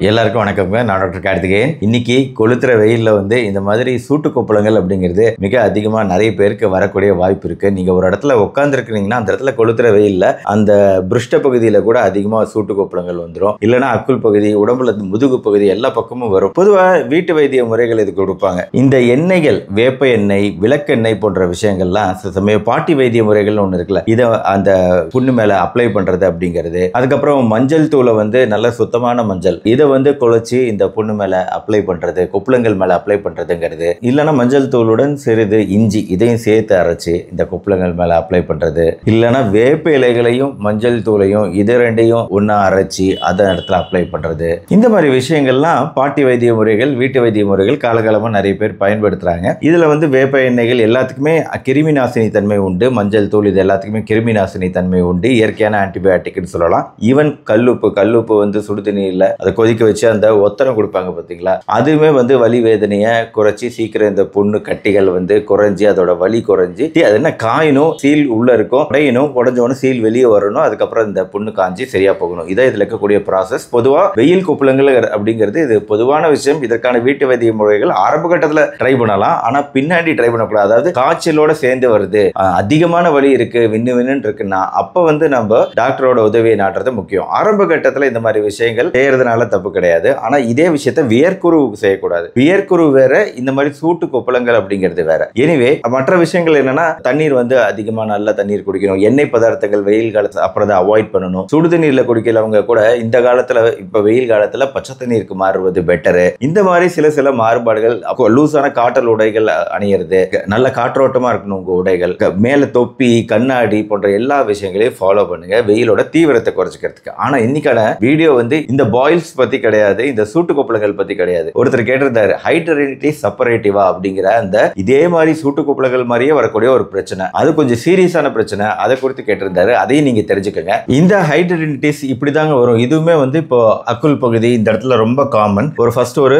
எல்லாருக்கும் வணக்கம்ங்க. நான் டாக்டர் கார்த்திகேயன். இன்னைக்கு கொளுத்துற வெயில்ல இந்த மாதிரி சூட்டு கொப்பளங்கள் அப்படிங்கிறது மிக அதிகமா நிறைய பேருக்கு வரக்கூடிய வாய்ப்பு இருக்கு. நீங்க ஒரு இடத்துல உட்கார்ந்துருக்கீங்கன்னா அந்த இடத்துல கொளுத்துற வெயில்ல அந்த பிருஷ்ட பகுதியில கூட அதிகமா சூட்டு கொப்பளங்கள் வந்துடும். இல்லைன்னா அக்குள் பகுதி, உடம்புல முதுகு பகுதி எல்லா பக்கமும் வரும். பொதுவா வீட்டு வைத்திய முறைகள் இதுக்கு கொடுப்பாங்க. இந்த எண்ணெய்கள், வேப்ப எண்ணெய், விளக்கெண்ணெய் போன்ற விஷயங்கள்லாம் சில சமயம் பாட்டி வைத்திய முறைகள்னு ஒன்று இருக்குல்ல, இதை அந்த புண்ணு மேல அப்ளை பண்றது அப்படிங்கிறது. அதுக்கப்புறம் மஞ்சள் தூளை நல்ல சுத்தமான மஞ்சள் இதை குழச்சி இந்த புண்ணு மேல அப்ளை பண்றது, கொப்புளங்கள் மேல அப்ளை பண்றதுங்கிறது. இல்லைன்னா மஞ்சள் தூளுடன் சிறிது இஞ்சி இதையும் சேர்த்து அரைச்சு இந்த கொப்புளங்கள் மேல அப்ளை பண்றது. இல்லைன்னா வேப்ப இலைகளையும் மஞ்சள் தூளையும் இது ரெண்டையும் ஒன்னா அரைச்சி அதை இடத்துல அப்ளை பண்றது. இந்த மாதிரி விஷயங்கள்லாம் பாட்டி வைத்திய முறைகள், வீட்டு வைத்திய முறைகள் காலகாலமா நிறைய பேர் பயன்படுத்துறாங்க. இதுல வேப்ப எண்ணெய்கள் எல்லாத்துக்குமே கிருமி நாசினி தன்மை உண்டு. மஞ்சள் தூள் இது எல்லாத்துக்குமே கிருமி நாசினி தன்மை உண்டு. இயற்கையான ஆன்டிபயோட்டிக்னு சொல்லலாம். ஈவன் கல்லுப்பு சுடு தண்ணீர்ல அதை கொதிக்க வச்சு அந்த ஒத்தரம் கொடுப்பாங்க பார்த்தீங்களா, அதுவுமே வலி வேதனையை குறைச்சி சீக்கிரம் இந்த புண்ணு கட்டிகள் குறைஞ்சி அதோட வலி குறைஞ்சி அது என்ன காயணும், சீல் உள்ள இருக்கும், உடையணும், உடஞ்சோன்னு சீல் வெளியே வரணும், அதுக்கப்புறம் இந்த புண்ணு காஞ்சி சரியா போகணும். இதை இதுல இருக்கக்கூடிய ப்ராசஸ். பொதுவா வெயில் கொப்புளங்கள் அப்படிங்கிறது இது பொதுவான விஷயம். இதற்கான வீட்டு வைத்திய முறைகள் ஆரம்ப கட்டத்தில் ட்ரை பண்ணலாம், ஆனா பின்னாடி ட்ரை பண்ணக்கூடாது. அதாவது காய்ச்சலோட சேர்ந்து வருது, அதிகமான வலி இருக்கு, வின்னு இருக்குன்னா அப்ப நம்ம டாக்டரோட உதவியை நாட்டுறது முக்கியம். ஆரம்ப கட்டத்தில் இந்த மாதிரி விஷயங்கள் செய்யறதுனால தப்பு கிடையாது. ஆனா இதே விஷயத்தை வியர்க்குரு செய்யக்கூடாது. வியர்க்குரு வேற, இந்த மாதிரி சூட்டு கொப்பளங்கள் அப்படிங்கிறது வேற. எனவே மற்ற விஷயங்கள் என்னன்னா, தண்ணீர் அதிகமா நல்ல தண்ணீர் குடிக்கணும். எண்ணெய் பதார்த்தங்கள் வெயில் காலத்துல அப்புறம் அவாய்ட் பண்ணணும். சுடு தண்ணீர்ல குடிக்கிறவங்க கூட இந்த காலத்துல, இப்ப வெயில் காலத்துல பச்சை தண்ணீருக்கு மாறுவது பெட்டரு. இந்த மாதிரி சில மாறுபாடுகள். லூசான காற்றல் உடைகள் அணியிறது, நல்ல காற்றோட்டமா இருக்கணும் உங்க உடைகள், மேல தொப்பி, கண்ணாடி போன்ற எல்லா விஷயங்களையும் ஃபாலோ பண்ணுங்க வெயிலோட தீவிரத்தை குறைச்சிக்கிறதுக்கு. ஆனா இன்னைக்கான வீடியோ இந்த பாயில்ஸ் பத்தி கிடையாது, இந்த சூட்டு கொப்பளங்கள் பத்தி கிடையாது. ஒருத்தர் கேட்டிருந்தாரு, ஹைட்ரடினிட்டிஸ் செப்பரேட்டிவா அப்படிங்கிற அந்த இதே மாதிரி சூட்டு கொப்பளங்கள் மாதிரியே வரக்கூடிய ஒரு பிரச்சனை, அது கொஞ்சம் சீரியஸான பிரச்சனை, அதை குறித்து கேட்டிருந்தாரு. அதையும் நீங்க தெரிஞ்சுக்கங்க. இந்த ஹைட்ரடினிட்டிஸ் இப்படிதாங்க வரும். இதுவுமே இப்போ அக்குள் பகுதி இந்த இடத்துல ரொம்ப காமன். ஃபர்ஸ்ட் ஒரு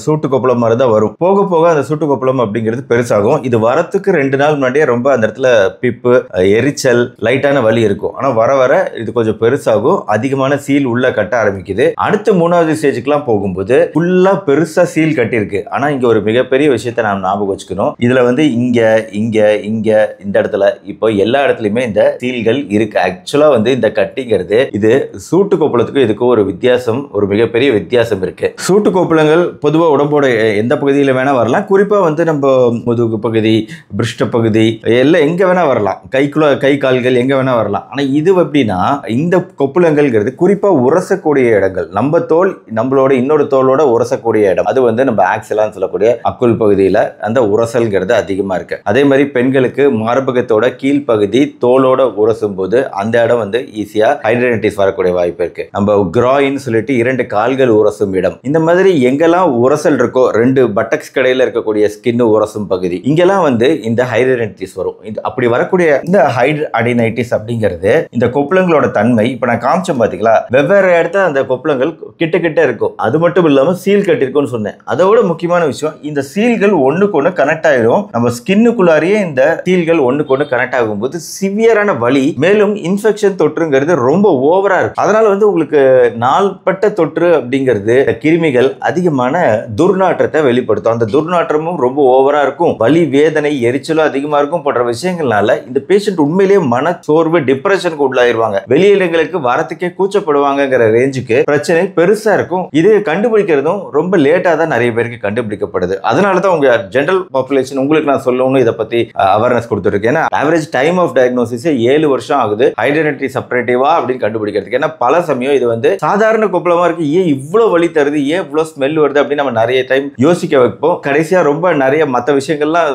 சூட்டு கொப்பளம் மாதிரி தான் வரும். போக போக அந்த சூட்டு கொப்பளம் அப்படிங்கிறது பெருசாகும். இது வரத்துக்கு 2 நாள் முன்னாடியே ரொம்ப அந்த இடத்துல பிப்பு, எரிச்சல், லைட்டான வலி இருக்கும். ஆனா வர வர இது கொஞ்சம் பெருசாகும், அதிகமான சீல் உள்ள கட்ட ஆரம்பிக்குது. அடுத்து 3வது ஸ்டேஜுக்குலாம் போகும்போது ஃபுல்லா பெருசா சீல் கட்டிருக்கு. ஆனா இங்க ஒரு மிகப்பெரிய விஷயத்தை நாம் ஞாபகம் வச்சுக்கணும். இதுல இங்க இங்க இங்க இந்த இடத்துல இப்போ எல்லா இடத்துலயுமே இந்த சீல்கள் இருக்கு. ஆக்சுவலா இந்த கட்டிங்கிறது இது சூட்டு கொப்பளத்துக்கு இதுக்கு ஒரு வித்தியாசம், ஒரு மிகப்பெரிய வித்தியாசம் இருக்கு. சூட்டு கொப்பளங்கள் பொதுவா உடம்போட எந்த பகுதியில வேணா வரலாம். குறிப்பா நம்ம முதுகு பகுதி, பிருஷ்ட பகுதி எல்லாம் எங்க வேணா வரலாம். கை கால்கள் எங்க வேணா வரலாம். ஆனா இது எப்படின்னா, இந்த கொப்பளங்கள்ங்கிறது குறிப்பா உரசக்கூடிய இடங்கள், நம்ம தோல் நம்மளோட இன்னொரு தோலோட உரசக்கூடிய இடம், அது நம்ம ஆக்சிலான்னு சொல்லக்கூடிய அக்குள் பகுதியில அந்த உரசல்ங்கிறது அதிகமா இருக்கு. அதே மாதிரி பெண்களுக்கு மார்பகத்தோட கீழ்ப்பகுதி தோலோட உரசும் போது அந்த இடம் ஈஸியா ஹைட்ரடினிட்டிஸ் வரக்கூடிய வாய்ப்பு இருக்கு. நம்ம கிராயின் சொல்லிட்டு 2 கால்கள் உரசும் இடம், இந்த மாதிரி எங்கெல்லாம் உரசல் இருக்கோ, 2 பட்டக்ஸ் கடையில இருக்கக்கூடிய ஸ்கின் உரசும் பகுதி, இங்கெல்லாம் இந்த ஹைட்ரடினிட்டிஸ் வரும். அப்படி வரக்கூடிய இந்த ஹைட்ரடினிட்டிஸ் அப்படிங்கிறது இந்த கொப்பளங்களோட தன்மை. இப்ப நான் காமிச்சேன் பாத்தீங்களா, வெவ்வேறு இடத்துல அந்த கொப்பளங்கள் கிட்ட இருக்கும். அது மட்டும் இல்லாம சீல் கட்டிருக்கும்னு சொன்னேன். அதோட முக்கியமான விஷயம், இந்த சீல்கள் ஒண்ணுக்கு ஒண்ணு கனெக்ட் ஆயிரும். நம்ம ஸ்கின்னுக்குள்ளாரியே இந்த சீல்கள் ஒண்ணுக்கு ஒண்ணு கனெக்ட் ஆகும்போது சிவியரான வலி, மேலும் இன்ஃபெக்ஷன் தொற்றுங்கிறது ரொம்ப ஓவரா இருக்கு. அதனால உங்களுக்கு நாள்பட்ட தொற்று அப்படிங்கிறது, கிருமிகள் அதிகமான துர்நாற்றத்தை வெளிப்படுத்தும். அந்த துர்நாற்றமும் ரொம்ப ஓவரா இருக்கும். வலி, வேதனை, எரிச்சலும் அதிகமா இருக்கும் போன்ற விஷயங்கள்னால இந்த பேஷண்ட் உண்மையிலேயே மன சோர்வு, டிப்ரெஷனுக்கு உள்ளாயிருவாங்க. வெளியிடங்களுக்கு வரத்துக்கே கூச்சப்படுவாங்கங்கிற ரேஞ்சுக்கு பிரச்சனை பெருசா இருக்கும். இது கண்டுபிடிக்கிறதும் ரொம்ப லேட்டா தான் நிறைய பேருக்கு கண்டுபிடிக்கப்படுது. அதனால தான் உங்க ஜெனரல் பாப்புலேஷன் உங்களுக்கு நான் சொல்லணும் இதை பத்தி அவேர்னஸ் கொடுத்துருக்கேன். ஏன்னா ஆவரேஜ் டைம் ஆஃப் டயக்னோசிஸ் 7 வருஷம் ஆகுது ஹைட்ரடினிட்டிஸ் செப்பரேட்டிவா அப்படின்னு கண்டுபிடிக்கிறதுக்கு. ஏன்னா பல சமயம் இது சாதாரண கொப்பளமா இருக்கு, ஏன் இவ்வளவு வலி தருது, ஏன் இவ்வளவு ஸ்மெல் வருது அப்படின்னு நம்ம நிறைய டைம் யோசிக்க வைப்போம். கடைசியா ரொம்ப நிறைய மற்ற விஷயங்கள்லாம்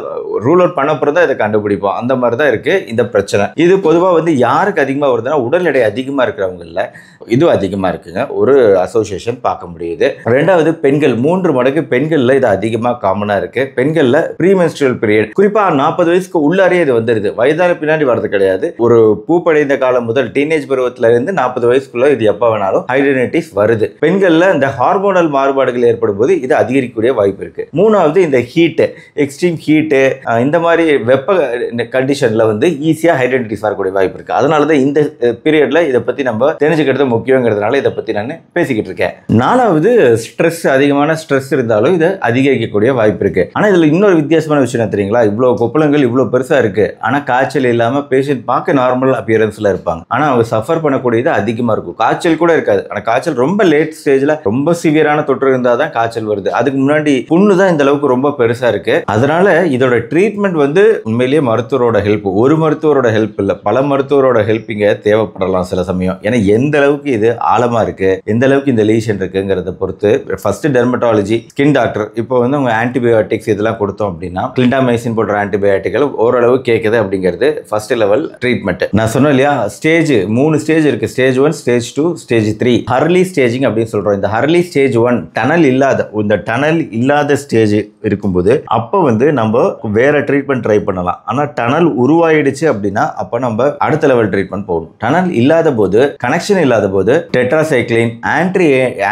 ரூல் அவுட் பண்ண அப்புறம் தான் இதை கண்டுபிடிப்போம். அந்த மாதிரி தான் இருக்கு இந்த பிரச்சனை. இது பொதுவா யாருக்கு அதிகமா வருதுன்னா, உடல் எடை அதிகமா இருக்கிறவங்கல இது அதிகமா இருக்குங்க. ஒரு அசோசியேஷன் பார்க்க முடியுது. 2வது பெண்கள், 3 மடங்கு பெண்கள்ல இது அதிகமா காமனா இருக்கு. பெண்கள்ல ப்ரீமென்ஸ்ட்ரல் பீரியட், குறிப்பா 40 வயசுக்கு உள்ளாரே இது வந்துருது. வயதான பின்னாடி வரது கிடையாது. ஒரு பூப்படைந்த காலம் முதல் டீனேஜ் பருவத்துல இருந்து 40 வயசுக்குள்ள இது எப்ப வேணாலும் ஹைட்ரடினிட்டிஸ் வருது. பெண்கள்ல இந்த ஹார்மோனல் மாறுபாடுகள் ஏற்படும் போது இது அதிகரிக்கக்கூடிய வாய்ப்பு இருக்கு. 3வது இந்த ஹீட், எக்ஸ்ட்ரீம் ஹீட், இந்த மாதிரி வெப்ப கண்டிஷன்ல ஈஸியா ஹைட்ரடினிட்டிஸ் வரக்கூடிய வாய்ப்பு இருக்கு. அதனாலதான் இந்த பீரியட்ல இதை பத்தி நம்ம தெரிஞ்சுக்கிறது முக்கியங்கிறதுனால இதை பத்தி நான் பேசிக்கிட்டு இருக்கேன். நாலாவது ஸ்ட்ரெஸ், அதிகமான ஸ்ட்ரெஸ் இருந்தாலும் இதை அதிகரிக்கக்கூடிய வாய்ப்பு இருக்கு. ஆனா இதுல இன்னொரு வித்தியாசமான விஷயம் என்ன தெரியுங்களா? இவ்வளவு கொப்பளங்கள் இவ்வளவு பெருசா இருக்கு, ஆனா காய்ச்சல் இல்லாம பேஷண்ட் பார்க்க நார்மல் அப்பியரன்ஸ்ல இருப்பாங்க. ஆனா அவங்க சஃபர் பண்ணக்கூடியது அதிகமா இருக்கும். காய்ச்சல் கூட இருக்காது, ஆனா காய்ச்சல் ரொம்ப லேட் ஸ்டேஜ்ல ரொம்ப சிவியரான தொற்று இருந்தாதான் காய்ச்சல் வருது. அதுக்கு முன்னாடி புண்ணு தான் இந்த அளவுக்கு ரொம்ப பெருசா இருக்கு. அதனால இதோட ட்ரீட்மெண்ட் வந்து உண்மையிலேயே மருத்துவரோட ஹெல்ப், ஒரு மருத்துவரோட ஹெல்ப் இல்ல, பல மருத்துவரோட ஹெல்ப் இங்க தேவைப்படலாம் சில சமயம். ஏன்னா எந்த அளவுக்கு இது ஆழமா இருக்கு, எந்த அளவுக்கு இந்த லீஷன் இருக்குங்கிறத பொறுத்து ஃபர்ஸ்ட் டெர்மட்டாலஜி, ஸ்கின் டாக்டர் இப்போ வந்து அவங்க ஆன்டிபயோட்டிக்ஸ் இதெல்லாம் கொடுத்தோம் அப்படின்னா கிளிண்டாமைசின் போன்ற ஆன்டிபயோட்டிக்கள் ஓரளவு கேட்குது அப்படிங்கிறது ஃபர்ஸ்ட் லெவல் ட்ரீட்மெண்ட். நான் சொன்னேன் இல்லையா, ஸ்டேஜ் 3 ஸ்டேஜ் இருக்கு. Stage 1, stage 2, stage 3. ஹர்லி ஸ்டேஜிங் அப்படின்னு சொல்றோம். இந்த ஹர்லி ஸ்டேஜ் 1 டனல் இல்லாத ஸ்டேஜ் இருக்கும்போது அப்போ வந்து நம்ம வேற ட்ரீட்மெண்ட் ட்ரை பண்ணலாம். ஆனா டனல் உருவாயிடுச்சு அப்படின்னா அப்ப நம்ம அடுத்த லெவல் ட்ரீட்மெண்ட் போகணும். டனல் இல்லாத போது, கனெக்ஷன் இல்லாத போது டெட்ராசைக்ளின்,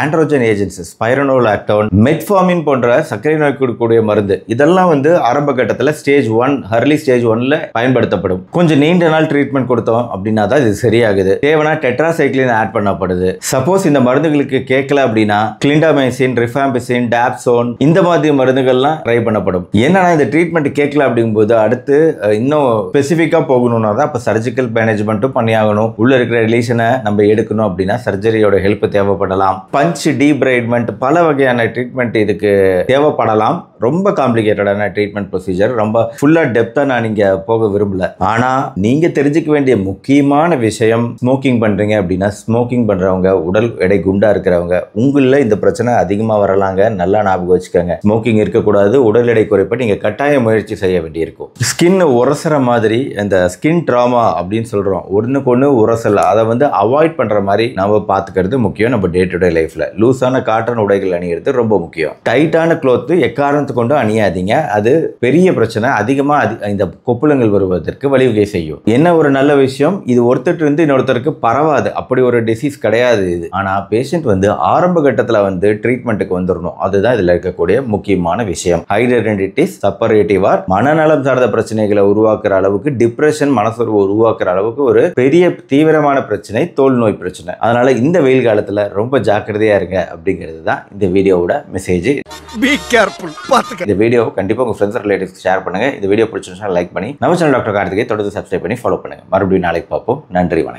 ஆண்ட்ரோஜன் ஏஜென்ட்ஸ், ஸ்பைரனோலாக்டோன், மெட்ஃபார்மின் போன்ற சர்க்கரை நோய் கொடுக்கக்கூடிய மருந்து இதெல்லாம் வந்து ஆரம்ப கட்டத்தில் ஸ்டேஜ் 1, ஹர்லி ஸ்டேஜ் 1ல பயன்படுத்தப்படும். கொஞ்சம் நீண்ட நாள் ட்ரீட்மெண்ட் கொடுத்தோம் அப்படின்னா தான் இது சரியாகுது. தேவைனா டெட்ராசைக்ளின் ஆட் பண்ணப்படுது. சப்போஸ் இந்த மருந்துகளுக்கு கேட்கல அப்படின்னா கிளிண்டாமைசின், ரிஃபாம்பிசின், டாப்சோன் இந்த மாதிரி மருந்துகள்லாம் ட்ரை பண்ணப்படும். என்னன்னா இந்த ட்ரீட்மெண்ட் கேட்கல அப்படிங்கும்போது அடுத்து இன்னும் ஸ்பெசிஃபிக்கா போகணும்னா தான் அப்ப சர்ஜிக்கல் மேனேஜ்மெண்ட்டும் பண்ணியாகணும். உள்ள இருக்கிற ரிலேஷனை நம்ம எடுக்கணும் அப்படின்னா சர்ஜரியோட ஹெல்ப் தேவைப்படலாம். பஞ்ச், டீப்ரைட்மெண்ட், பல வகையான ட்ரீட்மெண்ட் இதுக்கு தேவைப்படலாம். ரொம்ப காம்ப்ளிகேட்டடான ட்ரீட்மெண்ட் ப்ரொசீஜர், ரொம்ப ஃபுல்லா டெப்தா நான் நீங்க போக விரும்பல. ஆனா நீங்க தெரிஞ்சுக்க வேண்டிய முக்கியமான விஷயம், ஸ்மோக்கிங் பண்றீங்க அப்படின்னா ஸ்மோக்கிங் பண்றவங்க, உடல் எடை குண்டா இருக்கிறவங்க, உங்கள இந்த பிரச்சனை அதிகமா வரலாங்க. நல்லா ஞாபகம் வச்சுக்கோங்க. ஸ்மோக்கிங் இருக்கக்கூடாது. உடல் எடை குறைப்ப நீங்க கட்டாய முயற்சி செய்ய வேண்டியிருக்கும். ஸ்கின் உரசுற மாதிரி இந்த ஸ்கின் ட்ராமா அப்படின்னு சொல்றோம், ஒண்ணுக்கு ஒண்ணு உரசல், அதை வந்து அவாய்ட் பண்ற மாதிரி நம்ம பாத்துக்கிறது முக்கியம். நம்ம டே டு டே லைஃப்ல லூஸான காட்டன் உடைகள் அணியிறது ரொம்ப முக்கியம். டைட்டான க்ளோத் எக்காரணத்து கொண்டு அணியாதீங்க. அது பெரிய பிரச்சனை, அதிகமா இந்த கொப்புளங்கள் வருவதற்கு வழிவகை செய்யும். என்ன ஒரு நல்ல விஷயம், இது ஒருத்தர் இருந்து இன்னொருத்தருக்கு பரவாது, அப்படி ஒரு டிசீஸ் கிடையாது இது. ஆனா பேஷண்ட் வந்து ஆரம்ப கட்டத்துல வந்து ட்ரீட்மெண்ட்டுக்கு வந்துடணும். அதுதான் இதுல இருக்கக்கூடிய முக்கியமான விஷயம். ஹைடென்டிட்டிஸ், செப்பரேட்டிவ் ஆர் மனநலம் சார்ந்த பிரச்சனைகளை உருவாக்குற அளவுக்கு, டிப்ரெஷன், மனசோர்வு உருவாக்குற அளவுக்கு ஒரு பெரிய தீவிரமான பிரச்சனை தோல் நோய் பிரச்சனை. அதனால இந்த வெயில் காலத்துல ரொம்ப ஜாக்கிரதையா இருங்க அப்படிங்கிறது தான் இந்த வீடியோவோட மெசேஜ். Be careful. இந்த வீடியோ கண்டிப்பா உங்க ஃப்ரெண்ட்ஸ் ரிலேட்டிவ்ஸ் ஷேர் பண்ணுங்க. இந்த வீடியோ பிடிச்சிருந்தா லைக் பண்ணி நம்ம சேனல் டாக்டர் கார்த்திகை தொடர்ந்து சப்ஸ்கிரைப் பண்ணி ஃபாலோ பண்ணுங்க. மறுபடியும் நாளைக்கு பார்ப்போம். நன்றி, வணக்கம்.